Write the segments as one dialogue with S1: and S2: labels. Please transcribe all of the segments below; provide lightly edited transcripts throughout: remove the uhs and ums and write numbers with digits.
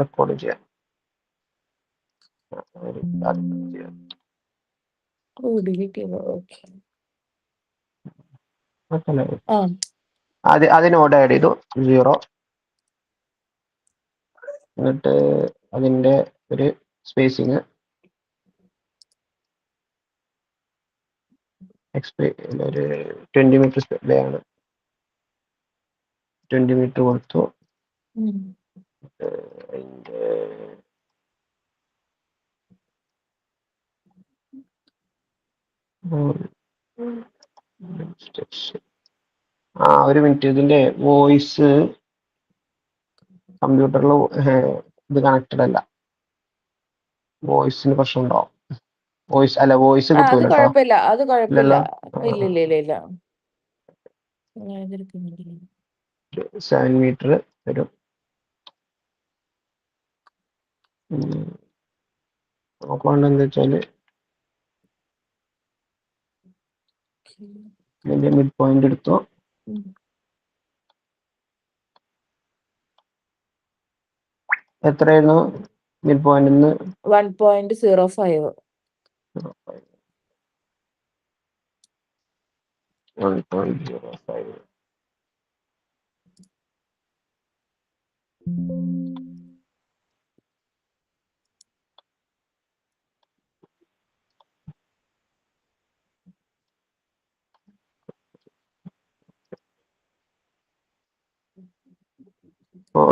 S1: Record ചെയ്യാം. അതിനോട് add ചെയ്തു 0. എന്നിട്ട് അതിന്റെ ഒരു സ്പേസിങ് ഒരു 20 മീറ്റർ ആണ്. 20 മീറ്റർ കൊടുത്തു. അതിന്റെ ഒരു മിനിറ്റ്, ഇതിന്റെ വോയിസ് കമ്പ്യൂട്ടറിൽ ഇത് കണക്റ്റഡ് അല്ല. വോയിസിന് പ്രശ്നം ഉണ്ടാവും. വോയിസ് കിട്ടൂല.
S2: അത് കുഴപ്പമില്ല. ഇല്ല
S1: 7 മീറ്റർ വരും. നോക്കാണ്ട് എന്താ വെച്ചാല് ഇതിന്റെ മിഡ് പോയിന്റ് എടുത്തു. എത്രയായിരുന്നു മിഡ് പോയിന്റ്?
S2: 1.05.
S1: 1.05.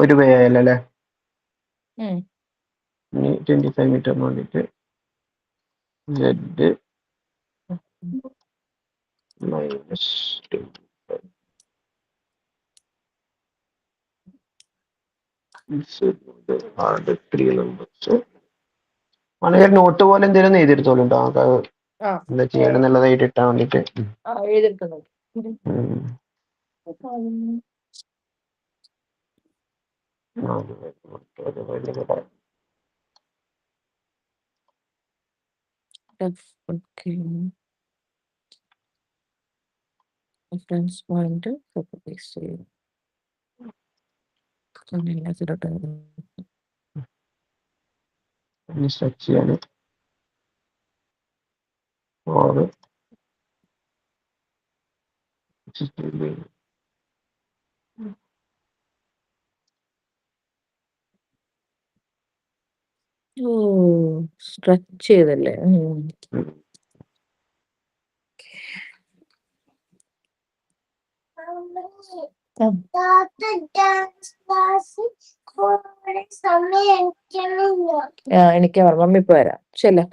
S1: ഒരു വേ ആയല്ലേ. ഇനി 25 മീറ്ററിന് വേണ്ടിട്ട് Z -3 നോട്ട് പോലെ എന്തെങ്കിലും എഴുതിയെടുത്തോളൂ കേട്ടോ. നമുക്ക് എന്താ ചെയ്യണം എന്നുള്ളത് എഴുതിയിട്ടാൻ വേണ്ടിട്ട്.
S2: റെഫറൻസ് പോയിന്റ്
S1: സ്ട്രെച്ച് ചെയ്യാന് 4
S2: സ്ട്രെച്ച് ചെയ്തല്ലേ. എനിക്ക് മമ്മി ഇപ്പൊ വരാം. ശരി.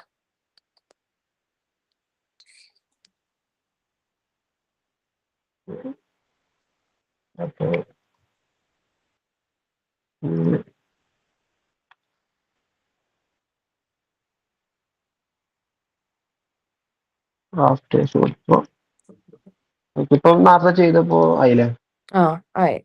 S1: ഇപ്പൊ നേരത്തെ ചെയ്തപ്പോ ആയില്ലേ?
S2: ആയി.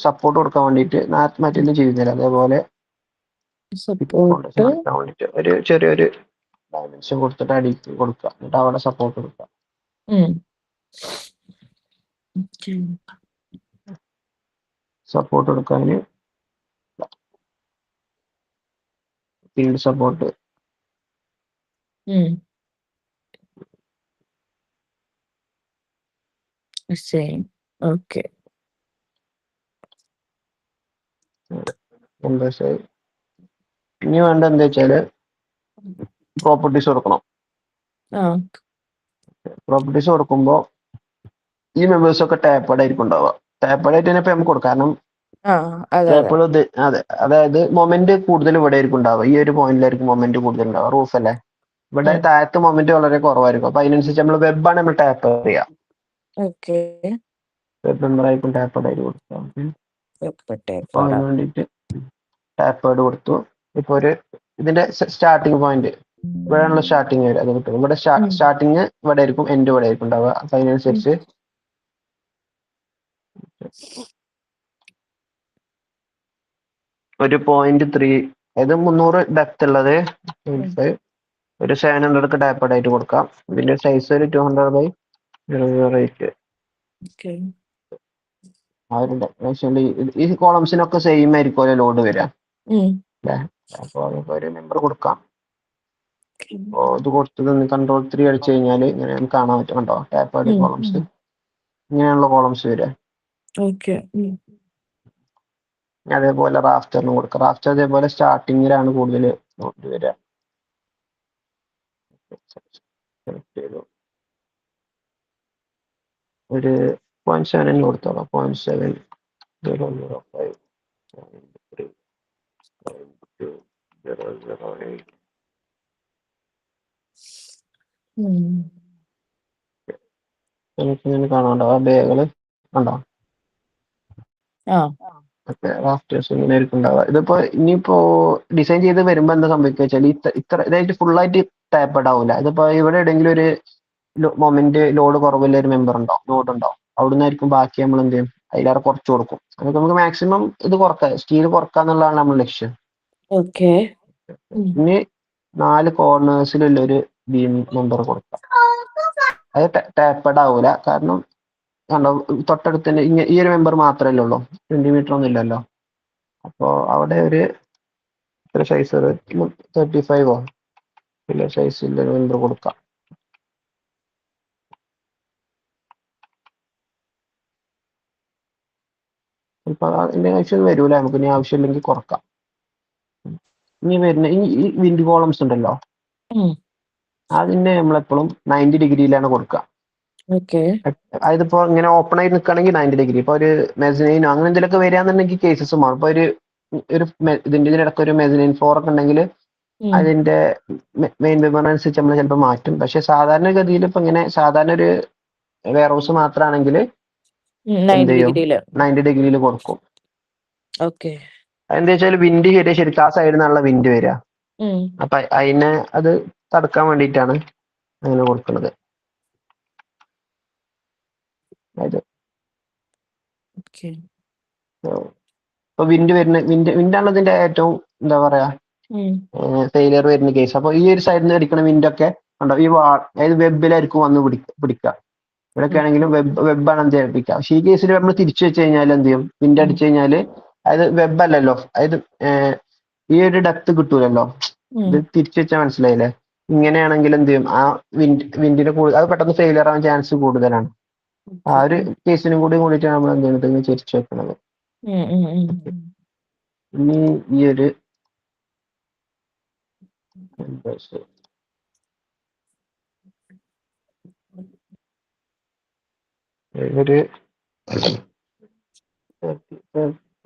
S1: സപ്പോർട്ട് കൊടുക്കാൻ വേണ്ടിട്ട് മറ്റൊന്നും ചെയ്യുന്നില്ല. അതേപോലെ ഒരു ചെറിയൊരു ഡയമെൻഷൻ കൊടുത്തിട്ട് അടിക്ക് കൊടുക്കുക. എന്നിട്ട് അവിടെ സപ്പോർട്ട് കൊടുക്കുക. സപ്പോർട്ട് കൊടുക്കാന് ഫീൽഡ് സപ്പോർട്ട്
S2: ഓക്കെ.
S1: ഇനി വേണ്ട എന്താ വെച്ചാല് പ്രോപ്പർട്ടീസ് കൊടുക്കണം. പ്രോപ്പർട്ടീസ് കൊടുക്കുമ്പോ ഈ മെമ്പേഴ്സ് ഒക്കെ ടാപ്പേഡ് ആയിരിക്കും ഉണ്ടാവുക. ടാപ്പേഡ് ആയിട്ട് തന്നെ ഇപ്പൊ നമുക്ക് കൊടുക്കാം. കാരണം അതെ, അതായത് മൊമെന്റ് കൂടുതൽ ഇവിടെ ആയിരിക്കും ഉണ്ടാവുക. ഈ ഒരു പോയിന്റിലായിരിക്കും മൊമെന്റ് കൂടുതൽ ഉണ്ടാവുക. റൂഫ് അല്ലേ. ഇവിടെ താഴത്ത് മൊമെന്റ് വളരെ കുറവായിരിക്കും. അപ്പൊ അതിനനുസരിച്ച് നമ്മൾ വെബാണ് നമ്മൾ ടാപ്പ് ചെയ്യാം. വെബ് മെമ്പറായിരിക്കും ടാപ്പേഡ് ആയിട്ട് കൊടുക്കാം. അപ്പൊ അതിന് വേണ്ടിയിട്ട് ടാപ്പേഡ് കൊടുത്തു. ഇപ്പൊ ഒരു ഇതിന്റെ സ്റ്റാർട്ടിങ് പോയിന്റ് ഇവിടെയാണല്ലോ സ്റ്റാർട്ടിങ് വരിക. അത് കിട്ടും. ഇവിടെ സ്റ്റാർട്ടിങ് ഇവിടെ ആയിരിക്കും, എൻഡ് ഇവിടെ ആയിരിക്കും ഉണ്ടാവുക. അപ്പൊ അതിനനുസരിച്ച് ഒരു 0.3, അതായത് 300 ഡെപ്ത് ഉള്ളത് ഒരു 700 ടാപ്പേഡ് ആയിട്ട് കൊടുക്കാം. ഇതിന്റെ സൈസ് ഒരു 200 by 008
S2: ഓക്കെ.
S1: ആക്ച്വലി ഈ കോളംസിനൊക്കെ സെയിം ആയിരിക്കുമല്ലോ ലോഡ് വരിക
S2: ഉം.
S1: അല്ലേ? അപ്പോൾ നമുക്ക് ഒരു നമ്പർ കൊടുക്കാം. അപ്പോൾ ഇത് കൊടുത്തത് Ctrl+3 അടിച്ചു കഴിഞ്ഞാൽ ഇങ്ങനെ നമുക്ക് കാണാൻ പറ്റും. കണ്ടോ? ടാപ്പേർഡ് കോളംസ് ഇങ്ങനെയുള്ള കോളംസ് വരിക.
S2: ഓക്കെ.
S1: അതേപോലെ റാഫ്റ്ററിനും കൊടുക്കാം. റാഫ്റ്റർ അതേപോലെ സ്റ്റാർട്ടിങ്ങിലാണ് കൂടുതൽ ലോഡ് വരിക. സെലക്ട് ചെയ്തു. ഒരു 0.7 കൊടുത്തോളാം. 0.7005 0.008 നമുക്കിങ്ങനെ കാണാണ്ടോ ആ ബേകള് കണ്ടോ?
S2: ആ.
S1: റാഫ്റ്റേഴ്സ് ഇങ്ങനെ ആയിരിക്കും ഉണ്ടാവുക. ഇതിപ്പോ ഇനിയിപ്പോ ഡിസൈൻ ചെയ്ത് വരുമ്പോ എന്താ സംഭവിക്കുക വെച്ചാൽ ഇത്ര ഇതായിട്ട് ഫുള്ളായിട്ട് ടാപ്പഡ് ആവില്ല. ഇതിപ്പോ ഇവിടെ എവിടെയെങ്കിലും ഒരു മൊമെന്റ് ലോഡ് കുറവില്ല ഒരു മെമ്പർ ഉണ്ടാവും, ലോഡ് ഉണ്ടാവും. അവിടുന്ന് ആയിരിക്കും ബാക്കി നമ്മൾ എന്ത് ചെയ്യും അതിലേറെ കുറച്ച് കൊടുക്കും. അതൊക്കെ നമുക്ക് മാക്സിമം ഇത് കുറക്കാം, സ്റ്റീൽ കുറക്കാന്നുള്ളതാണ് നമ്മുടെ ലക്ഷ്യം.
S2: ഓക്കെ.
S1: ഇനി 4 കോർണേഴ്സിലുള്ള ഒരു ബീം മെമ്പർ കൊടുക്കാം. അത് ടാപ്പഡ് ആവൂല, കാരണം കണ്ടോ തൊട്ടടുത്ത് തന്നെ ഈ ഒരു മെമ്പർ മാത്രമല്ലേ ഉള്ളൂ, 20 മീറ്റർ ഒന്നും ഇല്ലല്ലോ. അപ്പോൾ അവിടെ ഒരു എത്ര സൈസ് 35 വലിയ സൈസിൽ ഒരു മെമ്പർ കൊടുക്കാം. ചിലപ്പോൾ അതിൻ്റെ ആവശ്യം വരൂല, നമുക്ക് ഇനി ആവശ്യമില്ലെങ്കിൽ കുറക്കാം. ഇനി വരുന്ന ഈ വിൻഡ് കോളംസ് ഉണ്ടല്ലോ, അതിനെ നമ്മളെപ്പോഴും 90 ഡിഗ്രിയിലാണ് കൊടുക്കുക.
S2: ഓക്കെ.
S1: അതിപ്പോ ഇങ്ങനെ ഓപ്പൺ ആയി നിൽക്കുകയാണെങ്കിൽ 90 ഡിഗ്രി. ഇപ്പൊ ഒരു മെസനൈനോ അങ്ങനെ എന്തെങ്കിലുമൊക്കെ വരികയാണെന്നുണ്ടെങ്കിൽ കേസസ് മാറും. ഇപ്പൊ ഇതിനിടയ്ക്ക് ഒരു മെസനൈൻ ഫ്ലോർ ഒക്കെ ഉണ്ടെങ്കിൽ അതിന്റെ മെയിൻ വിവരണനുസരിച്ച് നമ്മൾ ചിലപ്പോൾ മാറ്റും. പക്ഷെ സാധാരണഗതിയിൽ ഇപ്പൊ ഇങ്ങനെ സാധാരണ ഒരു വെയർ ഹൗസ് മാത്രമാണെങ്കിൽ എന്ത് ചെയ്യും 90 ഡിഗ്രിയിൽ കൊടുക്കും.
S2: ഓക്കെ.
S1: അതെന്താ വെച്ചാൽ വിൻഡ് വരിക ശരിക്കും ആ സൈഡിൽ നിന്നുള്ള വിൻഡ് വരിക. അപ്പൊ അതിനെ അത് തടുക്കാൻ വേണ്ടിയിട്ടാണ് അങ്ങനെ കൊടുക്കുന്നത്. ഇപ്പൊ വിൻഡാണ് ഇതിന്റെ ഏറ്റവും എന്താ പറയാ ഫെയിലിയർ വരുന്ന കേസ്. അപ്പൊ ഈ ഒരു സൈഡിൽ നിന്ന് അടിക്കുന്ന വിൻഡൊക്കെ ഉണ്ടോ ഈ അതായത് വെബിലായിരിക്കും വന്ന് പിടിക്കുക. ഇവിടെയൊക്കെ ആണെങ്കിലും വെബാണ് എന്ത് ചെയ്യിപ്പിക്കുക. പക്ഷെ ഈ കേസിൽ നമ്മൾ തിരിച്ചു വെച്ച് കഴിഞ്ഞാൽ എന്ത് ചെയ്യും, വിൻഡ് അടിച്ചു കഴിഞ്ഞാല് അതായത് വെബ് അല്ലല്ലോ, അതായത് ഈ ഒരു ഡെപ്ത് കിട്ടൂലല്ലോ. ഇത് തിരിച്ചു വെച്ചാൽ മനസ്സിലായില്ലേ? ഇങ്ങനെയാണെങ്കിൽ എന്ത് ചെയ്യും, ആ വിൻഡിന്റെ അത് പെട്ടെന്ന് ഫെയിലിയർ ആവാൻ ചാൻസ് കൂടുതലാണ്. ആ ഒരു കേസിനും കൂടിയിട്ടാണ് നമ്മൾ എന്ത് ചെയ്യുന്നത് തിരിച്ചു വെക്കുന്നത്. ഇനി ഈ ഒരു ഒരു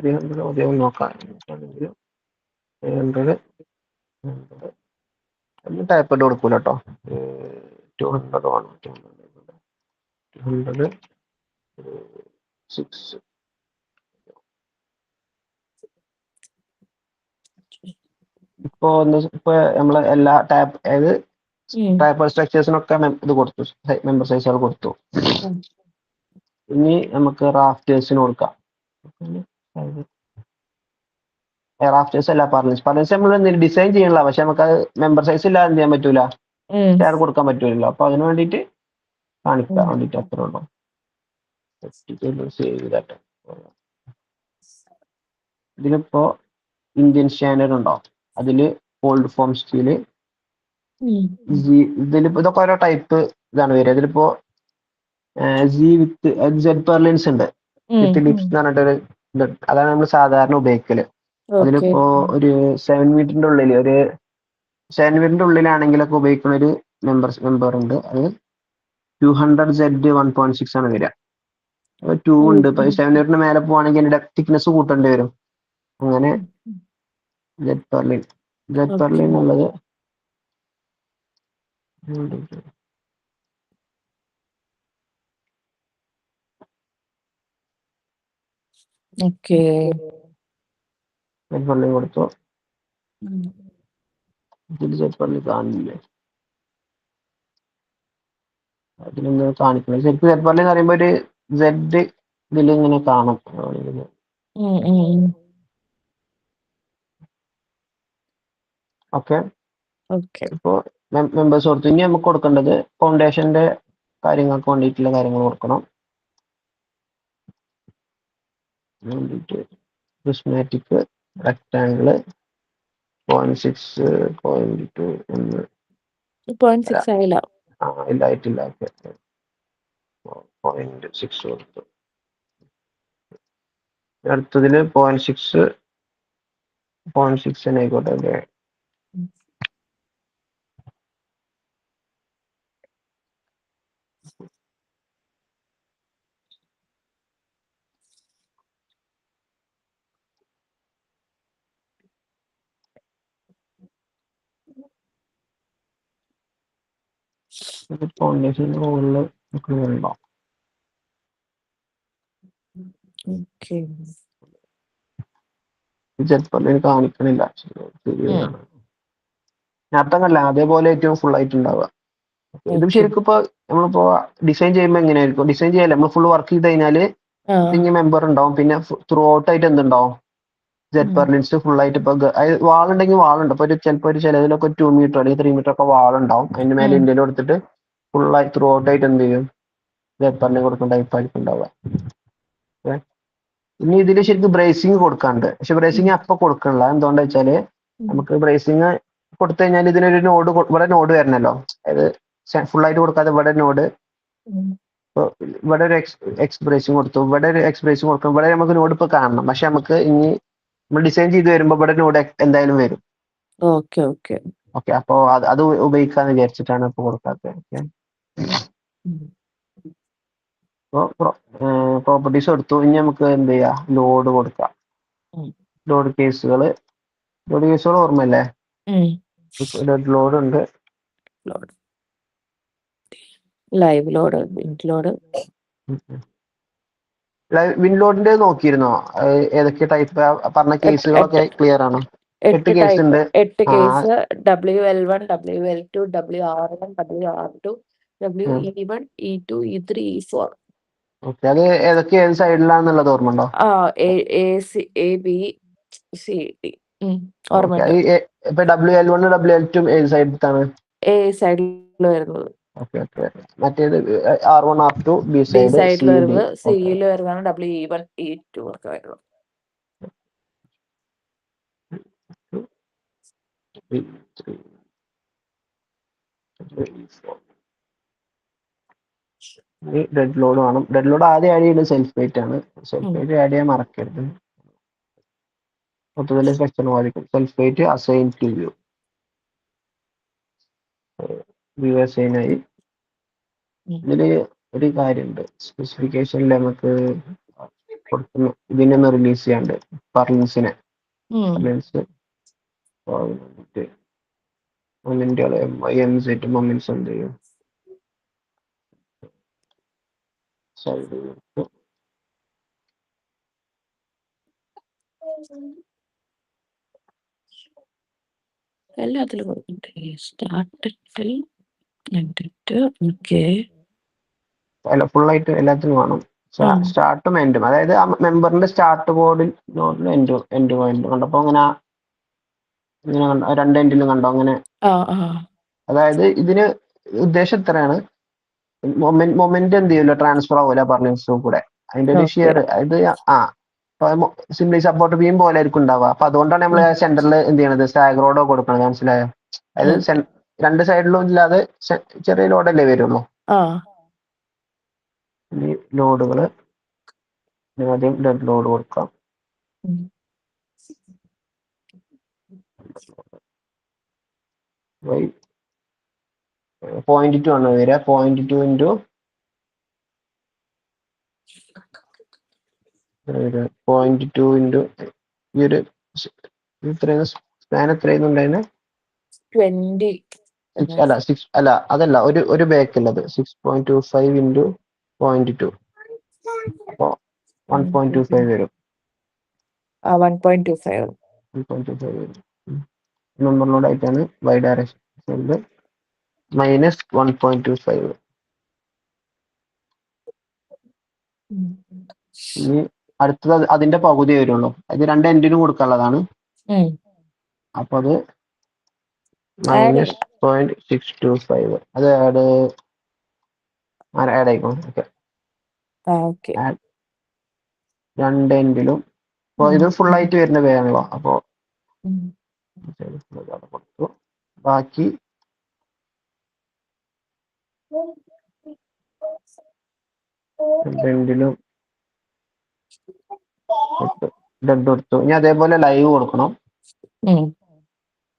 S1: 300 നോക്കാം. 300 ടൈപ്പ് കൊടുക്കൂല കേട്ടോ. 200 വേണം. 200 6 ഇപ്പൊ നമ്മള് എല്ലാ ടൈപ്പ് സ്ട്രക്ചേഴ്സിനൊക്കെ ഇത് കൊടുത്തു, മെമ്പർ സൈസുകൾ കൊടുത്തു. ഇനി നമുക്ക് റാഫ്റ്റേഴ്സിന് കൊടുക്കാം. റാഫ്റ്റേഴ്സ് അല്ല പറഞ്ഞ നമ്മൾ ഡിസൈൻ ചെയ്യണില്ല, പക്ഷെ നമുക്ക് അത് മെമ്പർ സൈസ് ഇല്ലാതെ എന്ത് ചെയ്യാൻ പറ്റൂല, ഷെയർ കൊടുക്കാൻ പറ്റൂലല്ലോ. അപ്പൊ അതിന് വേണ്ടിയിട്ട് കാണിക്കാൻ വേണ്ടിയിട്ട് അത്രേ ഉള്ളൂ. ഇതിലിപ്പോ ഇന്ത്യൻ സ്റ്റാൻഡേർഡ് ഉണ്ടോ, അതില് ഓൾഡ് ഫോം സ്റ്റീല്, ഇതിലിപ്പോ ഇതൊക്കെ ഓരോ ടൈപ്പ് ഇതാണ് വരിക. ഇതിലിപ്പോ ജി വിത്ത് സെഡ് പെർലിൻസ് ഉണ്ട്, വിത്ത് ലിപ്സ് എന്ന് പറഞ്ഞിട്ടൊരു ഇത്, അതാണ് നമ്മൾ സാധാരണ ഉപയോഗിക്കല്. അതിലിപ്പോ ഒരു 7 മീറ്ററിന്റെ ഉള്ളിലാണെങ്കിലൊക്കെ ഉപയോഗിക്കുന്ന ഒരു മെമ്പർ ഉണ്ട്. അത് 200Z 1.6 ആണ് വരിക. 2 ഉണ്ട്. ഇപ്പൊ 7 മീറ്ററിന് മേലെ പോവാണെങ്കിൽ അതിന്റെ തിക്നെസ് കൂട്ടേണ്ടി വരും. അങ്ങനെ ജെറ്റ് പെർലിൻ ഉള്ളത് കൊടുത്തു. ഇതിൽ ജെറ്റ് പെർലിൻ കാണില്ലേ, അതിലൊന്ന് കാണിക്കുന്നത് ശരിക്കും ജെറ്റ് പെർലിൻ എന്ന് പറയുമ്പോ ഒരു സെഡ് ഇതിലിങ്ങനെ കാണും. ഓക്കെ. ഇപ്പോ മെമ്പേഴ്സ് കൊടുത്തു. ഇനി നമുക്ക് കൊടുക്കേണ്ടത് ഫൗണ്ടേഷന്റെ കാര്യങ്ങൾക്ക് വേണ്ടിയിട്ടുള്ള കാര്യങ്ങൾ കൊടുക്കണം. വേണ്ടിയിട്ട് പ്രിസ്മാറ്റിക് റെക്ടാങ്കിള് 0.6 0.2 എന്ന്
S2: 0.6 ആയില്ല.
S1: ഇല്ലായിട്ടില്ല. 0.6 കൊടുത്തു. അടുത്തതില് 0.6 തന്നെ ആയിക്കോട്ടെ. അല്ലേ? ഫൗണ്ടേഷന്റെ മുകളിൽ വെക്കുന്നുണ്ടോ?
S2: ഓക്കെ.
S1: ചിലപ്പോ കാണിക്കണില്ല. ശരിയാണ്. അർത്ഥമല്ല, അതേപോലെ ഏറ്റവും ഫുൾ ആയിട്ട് ഉണ്ടാവുക. ഇത് ശരിക്കും ഇപ്പൊ നമ്മളിപ്പോ ഡിസൈൻ ചെയ്യുമ്പോൾ എങ്ങനെയായിരിക്കും? ഡിസൈൻ ചെയ്യാല്ലേ, നമ്മൾ ഫുൾ വർക്ക് ചെയ്ത് കഴിഞ്ഞാല് ഇതിങ്ങനെ മെമ്പർ ഉണ്ടാവും. പിന്നെ ത്രൂ ഔട്ട് ആയിട്ട് എന്തുണ്ടാവും? സെറ്റ് പെർലിൻസ് ഫുൾ ആയിട്ട് ഇപ്പൊ വാൾ ഉണ്ടെങ്കിൽ വാളുണ്ട്. ഇപ്പൊ ചിലപ്പോൾ ഒരു ചിലതിലൊക്കെ 2 മീറ്റർ അല്ലെങ്കിൽ 3 മീറ്റർ ഒക്കെ വാൾ ഉണ്ടാവും. അതിന്റെ മേലെ ഇന്ത്യയിൽ കൊടുത്തിട്ട് ഫുൾ ആയിട്ട് ത്രൂ ഔട്ട് ആയിട്ട് എന്ത് ചെയ്യും? സെറ്റ് പെർലിൻ കൊടുക്കുന്ന ടൈപ്പ് ആയിരിക്കും ഉണ്ടാവുക. ഇനി ഇതില് ശരിക്കും ബ്രേസിങ് കൊടുക്കാണ്ട്. പക്ഷെ ബ്രേസിങ് അപ്പൊ കൊടുക്കണില്ല. എന്തുകൊണ്ടാ വെച്ചാല് നമുക്ക് ബ്രേസിങ് കൊടുത്തു കഴിഞ്ഞാൽ ഇതിനൊരു നോഡ്, ഇവിടെ നോഡ് വരണല്ലോ. അതായത് ഫുൾ ആയിട്ട് കൊടുക്കാതെ ഇവിടെ നോഡ്, ഇവിടെ ഒരു എക്സ് ബ്രേസിങ് കൊടുത്തു, ഇവിടെ ഒരു എക്സ് ബ്രേസിങ് കൊടുക്കും. ഇവിടെ നമുക്ക് നോഡ് ഇപ്പൊ കാണണം. പക്ഷെ നമുക്ക് ഇനി നമ്മൾ ഡിസൈൻ ചെയ്ത് വരുമ്പോ ഇവിടെ നോഡ് എന്തായാലും വരും.
S2: ഓക്കെ.
S1: അപ്പൊ അത് ഉപയോഗിക്കാന്ന് വിചാരിച്ചിട്ടാണ് ഇപ്പൊ കൊടുക്കാത്തത്. പ്രോപ്പർട്ടീസ് കൊടുത്തു. ഇനി നമുക്ക് എന്ത് ചെയ്യാം? ലോഡ് കൊടുക്കാം. ലോഡ് കേസുകൾ ഓർമ്മയല്ലേ? ലോഡ് ഉണ്ട്,
S2: ലൈവ് ലോഡ്, വിൻഡ് ലോഡ്.
S1: വിൻലോഡിന്റെ നോക്കിയിരുന്നോ? ഏതൊക്കെ ടൈപ്പ് പറഞ്ഞ കേസുകളൊക്കെ ക്ലിയർ ആണോ? 8 കേസ് ഉണ്ട്.
S2: 8 case. WL1, WL2, WR1, WR2, WE1, E2, E3, E4.
S1: Okay. അത് ഏതൊക്കെ ഏത് സൈഡിലാന്നുള്ളത് ഓർമ്മ ഉണ്ടോ?
S2: AB, CD. ഓർമ്മയുണ്ട്.
S1: ഇപ്പൊ WL1 WL2 ഏത് സൈഡിലാണ്?
S2: A സൈഡിൽ വരുന്നത്.
S1: മറ്റേത് R1 R2 B
S2: സൈഡിൽ
S1: സൈഡ്
S2: വരുന്നത്. സിയിൽ വരുന്നതാണ് WE1 E2 ഒക്കെ വരുന്നത്.
S1: ഡെഡ് ലോഡ് വേണം. ഡെഡ് ലോഡ് ആദ്യം ആഡ് ചെയ്യുന്നത് സെൽഫ് വെയിറ്റ് ആണ്. സെൽഫ് വെയിറ്റ് ആഡ് ചെയ്യാൻ മറക്കരുത്. മൊത്തത്തില് സെക്ഷൻ ബാധിക്കും. Self weight assign to view assign ആയി. ഇതില് ഒരു കാര്യമുണ്ട്, സ്പെസിഫിക്കേഷനിൽ നമുക്ക് ഇതിനൊന്ന് റിലീസ് ചെയ്യാണ്ട്. പർലിൻസിനെ മൊമെന്റ്സ് എന്ത് ചെയ്യും?
S2: എല്ലാത്തിലും
S1: അല്ല, ഫുൾ ആയിട്ട് എല്ലാത്തിനും വേണം. സ്റ്റാർട്ടും എൻഡും. അതായത് ആ മെമ്പറിന്റെ സ്റ്റാർട്ട് ബോർഡിൽ എൻഡ് പോയിന്റ് കണ്ടപ്പോ അങ്ങനെ രണ്ട് എൻഡിലും കണ്ടോ അങ്ങനെ? അതായത് ഇതിന് ഉദ്ദേശം ഇത്രയാണ്. മൊമെന്റ് എന്ത് ചെയ്യൂല, ട്രാൻസ്ഫർ ആവൂല പർലിൻസ് കൂടെ. അതിന്റെ ഒരു ഷിയർ, അത് സിംപ്ലി സപ്പോർട്ട് ബീം പോലെ ആയിരിക്കും ഉണ്ടാവുക. അപ്പൊ അതുകൊണ്ടാണ് നമ്മൾ സെന്ററിൽ എന്ത് ചെയ്യണത്? സ്റ്റാഗ് റോഡോ കൊടുക്കണം. മനസ്സിലായോ? അതായത് രണ്ട് സൈഡിലും ഇല്ലാതെ ചെറിയ ലോഡല്ലേ വരുള്ളൂ. ഈ ലോഡുകള് ആദ്യം ഡെഡ് ലോഡ് കൊടുക്കാം. 0.2 ആണ് വരിക. 0.2 ഇൻറ്റു 0.2 ഇൻറ്റു ഈ ഒരു സ്പാൻ എത്രയുന്നുണ്ടായിരുന്നു?
S2: 20.
S1: അതല്ല, ഒരു ബാക്ക് ഉള്ളത് 6.25 ഇൻറ്റു 0.2. അപ്പോ 1.25 വരും.
S2: 1.25
S1: വരും. നമ്പറിനോട് ആയിട്ടാണ് y ഡയറക്ഷൻ -1.25. ഇനി അടുത്തത് അതിന്റെ പകുതി വരുള്ളൂ. അത് രണ്ട് എൻഡിനും കൊടുക്കാനുള്ളതാണ്. അപ്പൊ അത് -0.625. അത് ആഡ് ആയിക്കോളും. Okay,
S2: okay.
S1: രണ്ട് എൻഡിലും. അപ്പോൾ ഇത് ഫുൾ ആയിട്ട് വരുന്ന പേയാണല്ലോ. അപ്പോൾ കൊടുത്തു. ബാക്കി രണ്ടിലും ഡെഡ് കൊടുത്തു. ഇനി അതേപോലെ ലൈവ് കൊടുക്കണം.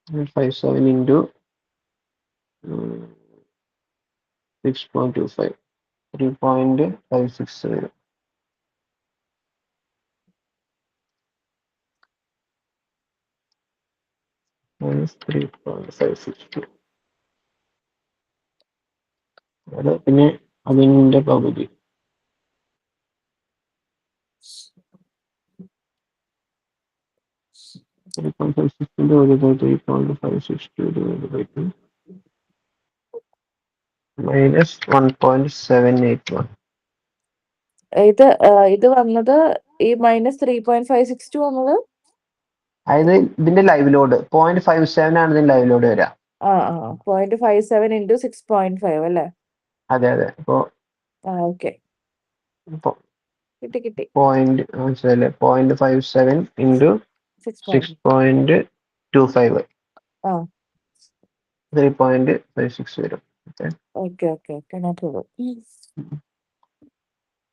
S1: 57 into 6.25 3.56 വരും. -3.562. അത് പിന്നെ അതിന്റെ പകുതി 3.562 -1.781.
S2: ഇത് വന്നത് ഈ -3.562 വന്നത്
S1: അതായത് ഇതിന്റെ ലൈവ് ലോഡ് 0.57 ആണ് ഇതിന്റെ ലൈവ് ലോഡ് വരിക.
S2: 0.57 into 6.5 അല്ലേ?
S1: അതെ. ഇപ്പോ
S2: ഓക്കെ, കിട്ടി.
S1: മനസ്സിലായില്ലേ? 0.57 into 6.25 3.56 വരും.
S2: ഓക്കെ.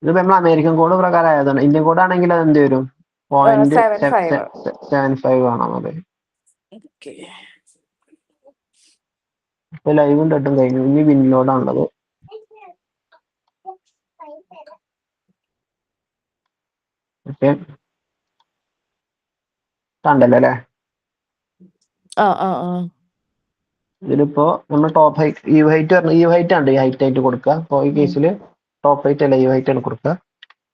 S1: ഇതിപ്പോ നമ്മൾ അമേരിക്കൻ കോഡ് പ്രകാരം ആയതാണ്. ഇന്ത്യൻ കോഡ് ആണെങ്കിൽ അത് എന്ത് വരും? 0.75 കാണാം. അതെ. ഇപ്പൊ ലൈവും ഡെഡും കഴിഞ്ഞു. ഇനി വിൻലോഡാണുള്ളത്. ഓക്കെ, കണ്ടല്ലോ അല്ലേ? ഇതിലിപ്പോ നമ്മൾ ടോപ്പ് ഹൈറ്റ് ഈ ഹൈറ്റ് ആണ് ഈ ഹൈറ്റ് ആയിട്ട് കൊടുക്കുക. അപ്പോൾ ഈ കേസിൽ ടോപ്പ് ഹൈറ്റ് അല്ല, ഈ ഹൈറ്റ് ആണ് കൊടുക്കുക.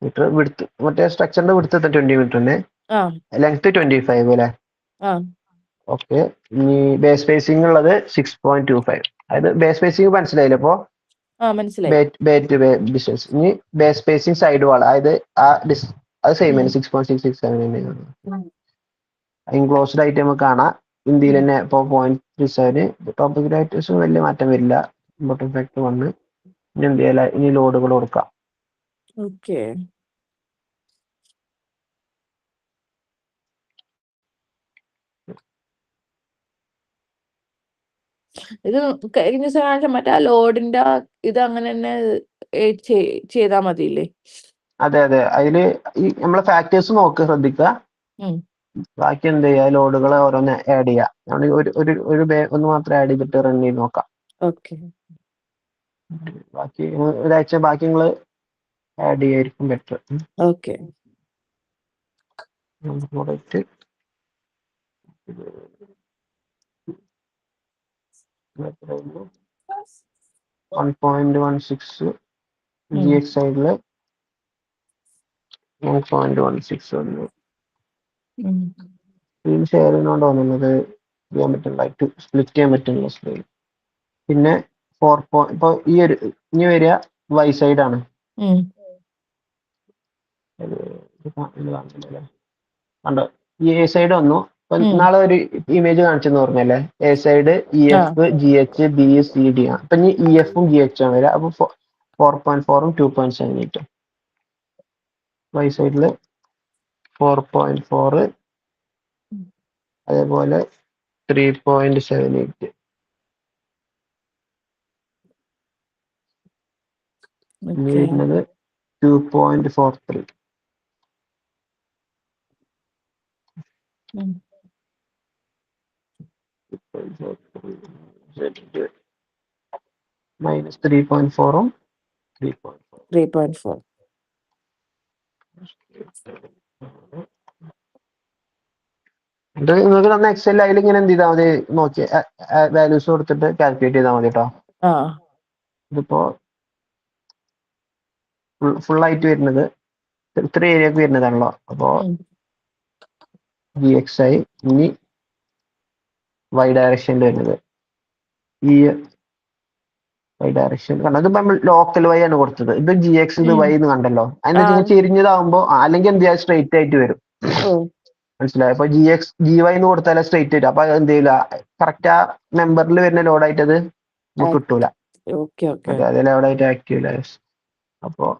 S1: മീറ്റർ വിഡ്ത്ത് മറ്റേ സ്ട്രക്ചറിന്റെ വിഡ്ത്ത് 20 മീറ്റർ തന്നെ, ലെങ്ത് 25 അല്ലേ? ഓക്കെ. ഇനി ബേസ് സ്പേസിംഗ് ഉള്ളത് 6.25. അതായത് ബേസ് സ്പേസിംഗ് മനസ്സിലായില്ലേ? ഇപ്പോ ഡിസ്റ്റൻസ്. ഇനി ബേസ് സ്പേസിംഗ് സൈഡ് വാൾ, അതായത് അത് സെയിം തന്നെ 6.667 തന്നെയാണ്. ഇൻക്ലോസ്ഡ് ആയിട്ട് നമുക്ക് കാണാം. ഇന്ത്യയിൽ തന്നെ ഇപ്പോൾ 0.37. ടോപ്പിക് റൈറ്റേഴ്സും വലിയ മാറ്റം വരില്ല. Bottom factor 1. ഇനി എന്ത് ചെയ്യാം? ഇനി ലോഡുകൾ കൊടുക്കാം.
S2: ഓക്കെ, ഇത് കഴിഞ്ഞ ദിവസം മറ്റേ ആ ലോഡിന്റെ ഇത് അങ്ങനെ തന്നെ ചെയ്താൽ മതിയില്ലേ?
S1: അതെ. അതില് ഈ നമ്മളെ ഫാക്ടേഴ്സ് ശ്രദ്ധിക്കുക. ബാക്കി എന്ത് ചെയ്യുക? ലോഡുകൾ ഓരോന്ന് ആഡ് ചെയ്യുക. ഒരു ഒന്ന് മാത്രം ആഡ് ചെയ്തിട്ട് റൺ ചെയ്ത് നോക്കാം.
S2: ഓക്കെ,
S1: ബാക്കി ഒരാഴ്ച ബാക്കി നിങ്ങൾ ആഡ് ചെയ്യായിരിക്കും ബെറ്റർ.
S2: ഓക്കെ.
S1: പ്രോഡക്റ്റ് 1.16 GX സൈഡില് 1.16 വന്നു. സ്ക്രീൻ ഷെയർ ചെയ്യുന്നോണ്ട് തോന്നുന്നത് ചെയ്യാൻ പറ്റില്ല, സ്പ്ലിറ്റ് ചെയ്യാൻ പറ്റുന്നില്ല സ്ക്രീൻ. പിന്നെ 4. ഇപ്പൊ ഇനി വരിക വൈ സൈഡ് ആണ്. കണ്ടോ? ഈ എ സൈഡ് വന്നു. നാളെ ഒരു ഇമേജ് കാണിച്ചെന്ന് പറഞ്ഞല്ലേ? A side EF GH B CD ആണ്. അപ്പൊ ഇനി EF ഉം GH ആണ് വരിക. അപ്പൊ 4.4 2.78. വൈ സൈഡില് 4.4 അതേപോലെ 3.78. ഇനി വരുന്നത് 2.43. -3.4
S2: 3.4.
S1: ഇത് നിങ്ങൾക്ക് തന്ന എക്സൽ അതിൽ ഇങ്ങനെ എന്ത് ചെയ്താൽ മതി? നോക്കി വാല്യൂസ് കൊടുത്തിട്ട് കാൽക്കുലേറ്റ് ചെയ്താൽ മതി കേട്ടോ. ഇതിപ്പോ ഫുൾ ആയിട്ട് വരുന്നത് 3 ഏരിയക്ക് വരുന്നതാണല്ലോ. അപ്പോ GXI ഇനി വൈ ഡയറക്ഷനിൽ വരുന്നത് ഈ വൈ ഡയറക്ഷൻ കാരണം ഇത് നമ്മൾ ലോക്കൽ വൈ ആണ് കൊടുത്തത്. ഇത് GX ഇത് വൈ എന്ന് കണ്ടല്ലോ. അതിന് ചെരിഞ്ഞതാകുമ്പോ അല്ലെങ്കിൽ എന്ത് ചെയ്യാൻ സ്ട്രെയിറ്റ് ആയിട്ട് വരും. മനസ്സിലായോ? അപ്പൊ GY എന്ന് കൊടുത്താലേ സ്ട്രെയിറ്റ് വരും. അപ്പൊ എന്ത് ചെയ്യില്ല, കറക്റ്റ് ആ മെമ്പറിൽ വരുന്ന ലോഡായിട്ട് അത് നമുക്ക് കിട്ടൂല.
S2: ഓക്കെ ഓക്കെ
S1: അതെ അതിൽ അവിടെ ആയിട്ട് ആക്റ്റീവ് ലെയേഴ്സ്. അപ്പോൾ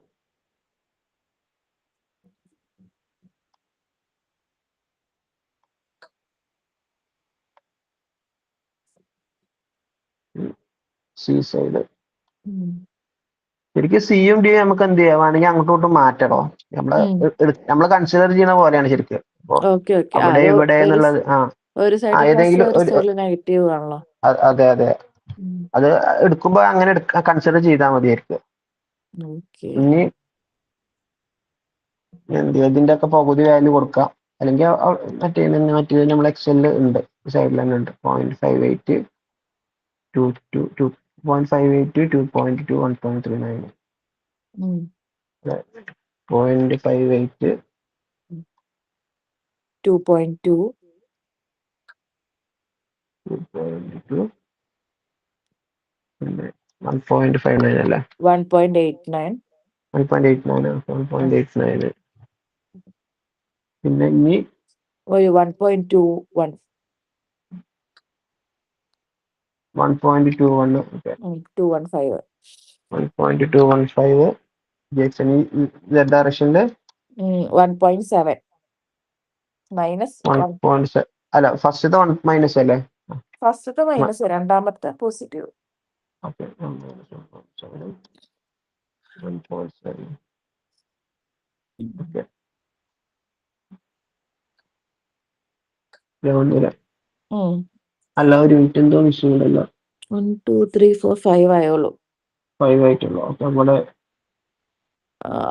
S1: സി സൈഡ് ശരിക്കും സിയും ഡിയും നമുക്ക് എന്ത് ചെയ്യാം വേണമെങ്കിൽ അങ്ങോട്ടും ഇങ്ങോട്ടും മാറ്റണോ. നമ്മള് കൺസിഡർ ചെയ്യുന്ന പോലെയാണ് ശരിക്കും. അപ്പൊ
S2: ഓക്കെ ഓക്കെ
S1: അവിടെ
S2: അത്
S1: ഇവിടെ എന്നുള്ളത്
S2: ഒരു സൈഡിൽ പ്ലസ്
S1: ഏതെങ്കിലും
S2: ഒരു സൈഡിൽ നെഗറ്റീവ് ആണല്ലോ.
S1: അതെ അതെ അത് എടുക്കുമ്പോ അങ്ങനെ കൺസിഡർ ചെയ്താൽ മതിയായിരിക്കും. ഇനി ഇതിന്റെ ഒക്കെ പകുതി വാല്യൂ കൊടുക്കാം, അല്ലെങ്കിൽ മറ്റേ നമ്മൾ എക്സലിൽ ഉണ്ട് സൈഡിൽ തന്നെ ഉണ്ട് 0.58 2.58 2.2 1.39 0.58
S2: 2.2
S1: 2.2 1.59 അല്ലേ
S2: 1.89
S1: 1.89 പിന്നെ ഇനി
S2: ഒരു 1.21
S1: 1.21
S2: 215
S1: 1.215 ജെക്സൺ Z ഡയറക്ഷനില്
S2: 1.7 മൈനസ്
S1: 1.7 അല്ല ഫസ്റ്റത്തെ 1 മൈനസ് അല്ലേ.
S2: ഫസ്റ്റത്തെ മൈനസ് രണ്ടാമത്തെ പോസിറ്റീവ്.
S1: ഓക്കെ 1.7 ഓക്കെ അല്ല ഒരു മിനിറ്റ് എന്തോ വിഷയം ഉണ്ടല്ലോ.
S2: 1 2 3 4 5 ആയുള്ളൂ.
S1: 5 ആയിട്ടുള്ളൂ. അപ്പൊ നമ്മുടെ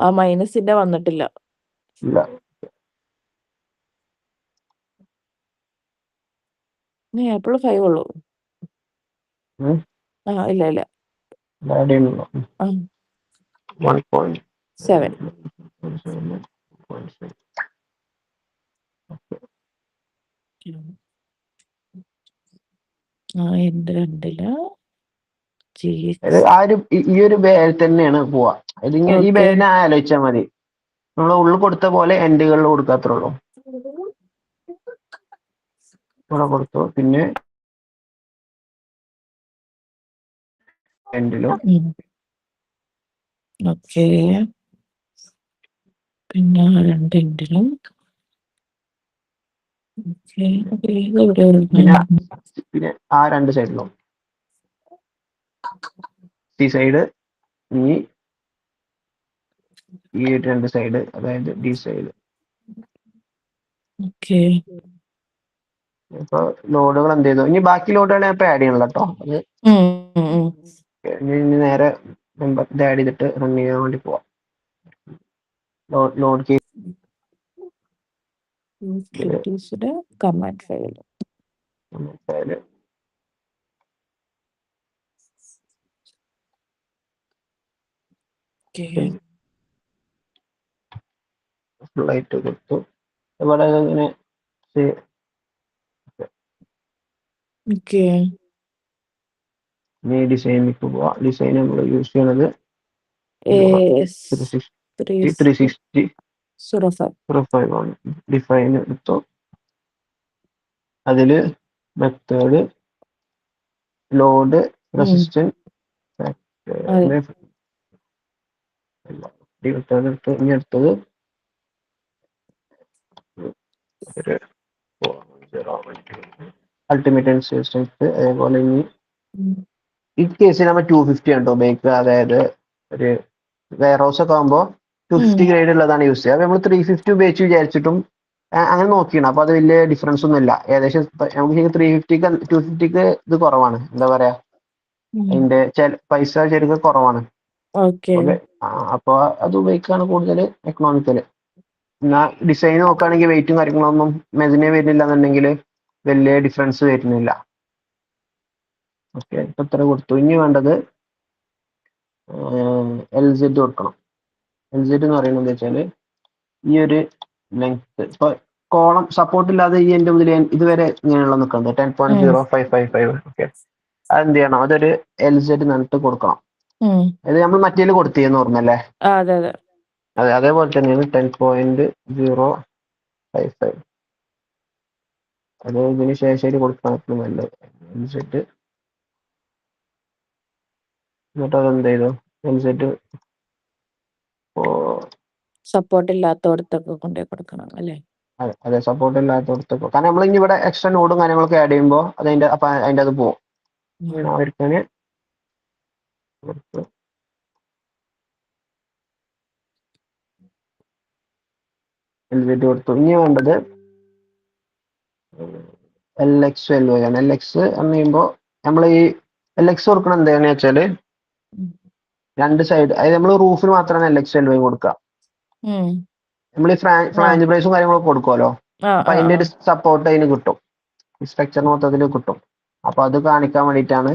S2: ആ മൈനസിന്റെ വന്നിട്ടില്ല.
S1: ഇല്ല
S2: എപ്പോഴും 5 ഉള്ളൂ. ഇല്ല ഇല്ല
S1: 1.7
S2: എന്റെ രണ്ടില്
S1: ഈ ഒരു ബേൽ തന്നെയാണ് പോവാ. ഈ ബേലിനെ ആലോചിച്ചാൽ മതി. നമ്മൾ ഉള്ളിൽ കൊടുത്ത പോലെ എൻഡുകളിൽ കൊടുക്കാത്തുള്ളൂ. ഇവിടെ കൊടുത്തു പിന്നെ എൻഡിലും
S2: ഓക്കെ പിന്നെ രണ്ട് എൻഡിലും
S1: പിന്നെ ആ രണ്ട് സൈഡിലും സി സൈഡ് ഈ രണ്ട് സൈഡ് അതായത് ഡി സൈഡ്. ഇപ്പൊ ലോഡുകൾ എന്ത് ചെയ്തു, ഇനി ബാക്കി ലോഡുകൾ ഞാൻ ഇപ്പൊ ആഡ് ചെയ്യണല്ലോ കേട്ടോ. അത് ഇനി നേരെ ഇത് ആഡ് ചെയ്തിട്ട് റൺ ചെയ്യാൻ വേണ്ടി പോവാം. ലോഡ്
S2: കമാൻഡ് ഫയൽ
S1: ഫുള്ളായിട്ട് കൊടുത്തു. ഇവിടെ ഇങ്ങനെ ഡിസൈനിലേക്ക് പോവാം. ഡിസൈൻ നമ്മൾ യൂസ് ചെയ്യണത് 360 ആണ്. ഡിഫൈൻ എടുത്തു. അതില് മെത്തേഡ് ലോഡ് റെസിസ്റ്റൻസ് ഇനി അടുത്തത് അൾട്ടിമേറ്റ് റെസിസ്റ്റൻസ്. അതേപോലെ ഇനി ഈ കേസിൽ നമ്മൾ 250 ആണ് ഉപയോഗിക്കുക. അതായത് ഒരു വെയർ ഹൗസ് ഒക്കെ ആകുമ്പോൾ 250 ഗ്രേഡ് ഉള്ളതാണ് യൂസ് ചെയ്യുക. നമ്മൾ 350 ഉപയോഗിച്ച് വിചാരിച്ചിട്ടും അങ്ങനെ നോക്കിയാണ്. അപ്പൊ അത് വലിയ ഡിഫറൻസ് ഒന്നും ഇല്ല. ഏകദേശം നമുക്ക് 250ക്ക് ഇത് കുറവാണ്. എന്താ പറയാ, അതിന്റെ പൈസ ശരിക്കും കുറവാണ്. അപ്പൊ അത് ഉപയോഗിക്കാണ് കൂടുതൽ എക്കണോമിക്കല്. എന്നാ ഡിസൈൻ നോക്കുകയാണെങ്കിൽ വെയിറ്റും കാര്യങ്ങളൊന്നും മെസിനെ വരുന്നില്ല എന്നുണ്ടെങ്കിൽ വലിയ ഡിഫറൻസ് വരുന്നില്ല. ഓക്കെ ഇപ്പൊ ഇത്ര കൊടുത്തു. ഇനി വേണ്ടത് LZ കൊടുക്കണം. LZ എന്ന് പറയുന്നത് എന്താ വെച്ചാല് ഈ ഒരു ലെങ്ത് ഇപ്പൊ കോളം സപ്പോർട്ട് ഇല്ലാതെ ഈ എന്റെ മുതൽ ഇതുവരെ ഇങ്ങനെയുള്ള നിൽക്കുന്നത് 10.0555. ഓക്കെ അതെന്ത് ചെയ്യണം, അതൊരു LZ എന്നിട്ട് കൊടുക്കണം. അത് നമ്മൾ മറ്റേല് കൊടുത്തിരുന്നു ഓർമ്മല്ലേ. അതെ അതേപോലെ തന്നെയാണ് 10.055. അത് ഇതിന് ശേഷം കൊടുക്കാൻ നല്ലത്. LZ എന്നിട്ട് അതെന്ത് ചെയ്തു എൽസെറ്റ്
S2: സപ്പോർട്ട് ഇല്ലാത്തടത്തൊക്കെ കൊണ്ടുപോയി കൊടുക്കണം അല്ലേ?
S1: അതെ സപ്പോർട്ട് ഇല്ലാത്തടത്തൊക്കെ, കാരണം നമ്മൾ ഇനി ഇവിടെ എക്സ്ട്രാ നോഡും കാര്യങ്ങളൊക്കെ ആഡ് ചെയ്യുമ്പോൾ അതിന്റെ അത് പോകും. അവർക്ക് എൽസെറ്റ് കൊടുത്തു. ഇനി വേണ്ടത് LX12 ആണ്. LX എന്ന് പറയുമ്പോൾ നമ്മൾ ഈ LX കൊടുക്കണം എന്താണെന്ന് വെച്ചാല് രണ്ട് സൈഡ്, അതായത് നമ്മൾ റൂഫിന് മാത്രമാണ് LX12 കൊടുക്കുക. നമ്മൾ ഈ ഫ്ലാഞ്ച് ബ്രേസും കാര്യങ്ങളൊക്കെ കൊടുക്കുമല്ലോ, അപ്പൊ അതിന്റെ ഒരു സപ്പോർട്ട് അതിന് കിട്ടും, സ്ട്രക്ചർ മൊത്തത്തിൽ കിട്ടും. അപ്പൊ അത് കാണിക്കാൻ വേണ്ടിയിട്ടാണ്,